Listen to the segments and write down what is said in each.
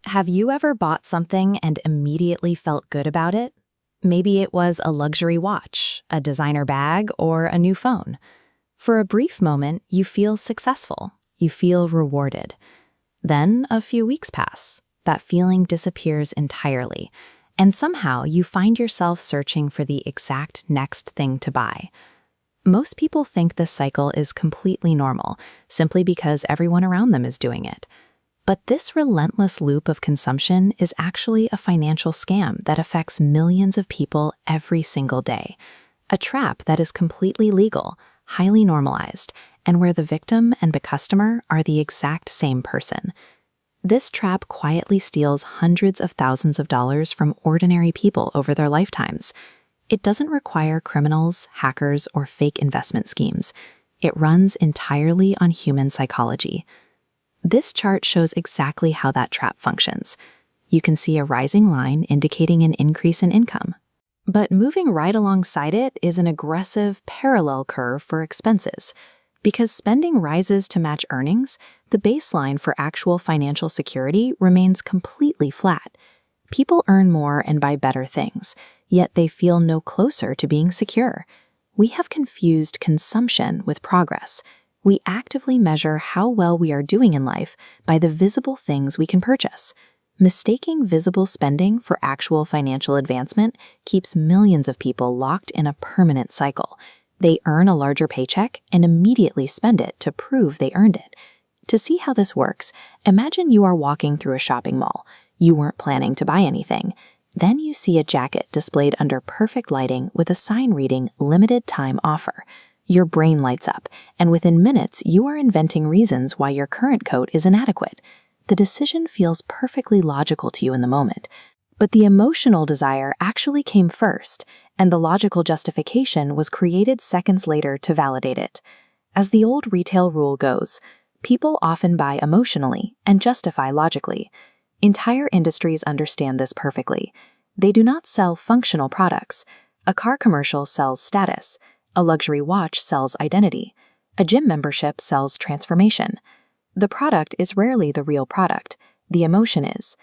Have you ever bought something and immediately felt good about it? Maybe it was a luxury watch, a designer bag, or a new phone. For a brief moment, you feel successful. You feel rewarded. Then a few weeks pass. That feeling disappears entirely, and somehow you find yourself searching for the exact next thing to buy. Most people think this cycle is completely normal, simply because everyone around them is doing it. But this relentless loop of consumption is actually a financial scam that affects millions of people every single day. A trap that is completely legal, highly normalized, and where the victim and the customer are the exact same person. This trap quietly steals hundreds of thousands of dollars from ordinary people over their lifetimes. It doesn't require criminals, hackers, or fake investment schemes. It runs entirely on human psychology. This chart shows exactly how that trap functions. You can see a rising line indicating an increase in income. But moving right alongside it is an aggressive parallel curve for expenses. Because spending rises to match earnings, the baseline for actual financial security remains completely flat. People earn more and buy better things, yet they feel no closer to being secure. We have confused consumption with progress. We actively measure how well we are doing in life by the visible things we can purchase. Mistaking visible spending for actual financial advancement keeps millions of people locked in a permanent cycle. They earn a larger paycheck and immediately spend it to prove they earned it. To see how this works, imagine you are walking through a shopping mall. You weren't planning to buy anything. Then you see a jacket displayed under perfect lighting with a sign reading "limited time offer." Your brain lights up, and within minutes, you are inventing reasons why your current coat is inadequate. The decision feels perfectly logical to you in the moment, but the emotional desire actually came first, and the logical justification was created seconds later to validate it. As the old retail rule goes, people often buy emotionally and justify logically. Entire industries understand this perfectly. They do not sell functional products. A car commercial sells status. A luxury watch sells identity. A gym membership sells transformation. The product is rarely the real product. The emotion is.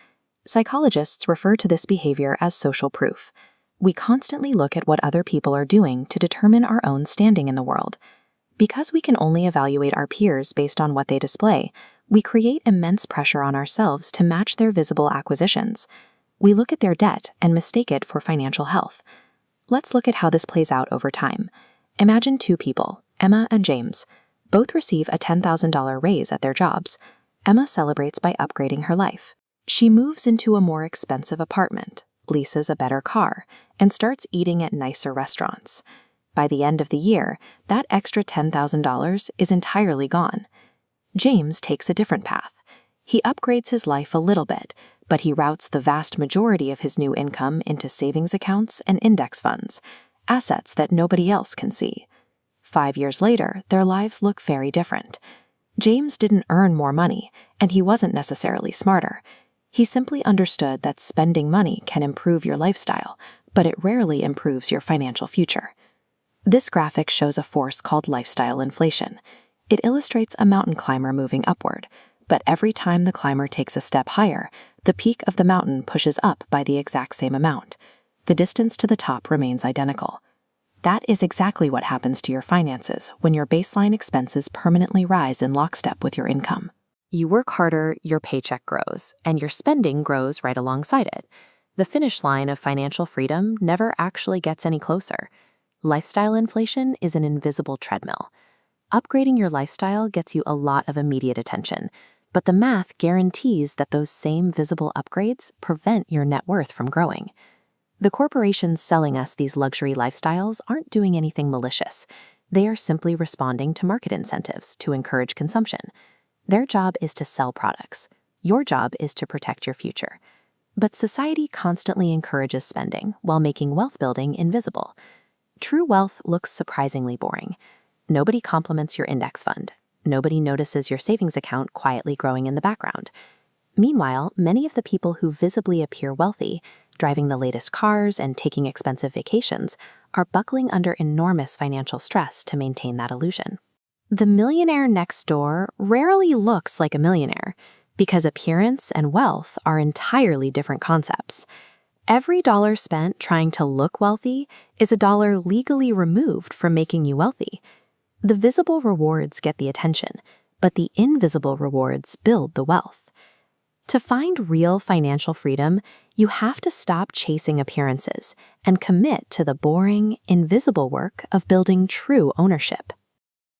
Psychologists refer to this behavior as social proof. We constantly look at what other people are doing to determine our own standing in the world. Because we can only evaluate our peers based on what they display, we create immense pressure on ourselves to match their visible acquisitions. We look at their debt and mistake it for financial health. Let's look at how this plays out over time. Imagine two people, Emma and James. Both receive a $10,000 raise at their jobs. Emma celebrates by upgrading her life. She moves into a more expensive apartment, leases a better car, and starts eating at nicer restaurants. By the end of the year, that extra $10,000 is entirely gone. James takes a different path. He upgrades his life a little bit, but he routes the vast majority of his new income into savings accounts and index funds, assets that nobody else can see. 5 years later, their lives look very different. James didn't earn more money, and he wasn't necessarily smarter. He simply understood that spending money can improve your lifestyle, but it rarely improves your financial future. This graphic shows a force called lifestyle inflation. It illustrates a mountain climber moving upward, but every time the climber takes a step higher, the peak of the mountain pushes up by the exact same amount. The distance to the top remains identical. That is exactly what happens to your finances when your baseline expenses permanently rise in lockstep with your income. You work harder, your paycheck grows, and your spending grows right alongside it. The finish line of financial freedom never actually gets any closer. Lifestyle inflation is an invisible treadmill. Upgrading your lifestyle gets you a lot of immediate attention, but the math guarantees that those same visible upgrades prevent your net worth from growing. The corporations selling us these luxury lifestyles aren't doing anything malicious. They are simply responding to market incentives to encourage consumption. Their job is to sell products. Your job is to protect your future. But society constantly encourages spending while making wealth building invisible. True wealth looks surprisingly boring. Nobody compliments your index fund. Nobody notices your savings account quietly growing in the background. Meanwhile, many of the people who visibly appear wealthy, driving the latest cars and taking expensive vacations, are buckling under enormous financial stress to maintain that illusion. The millionaire next door rarely looks like a millionaire. because appearance and wealth are entirely different concepts. Every dollar spent trying to look wealthy is a dollar legally removed from making you wealthy. The visible rewards get the attention, but the invisible rewards build the wealth. To find real financial freedom, you have to stop chasing appearances and commit to the boring, invisible work of building true ownership.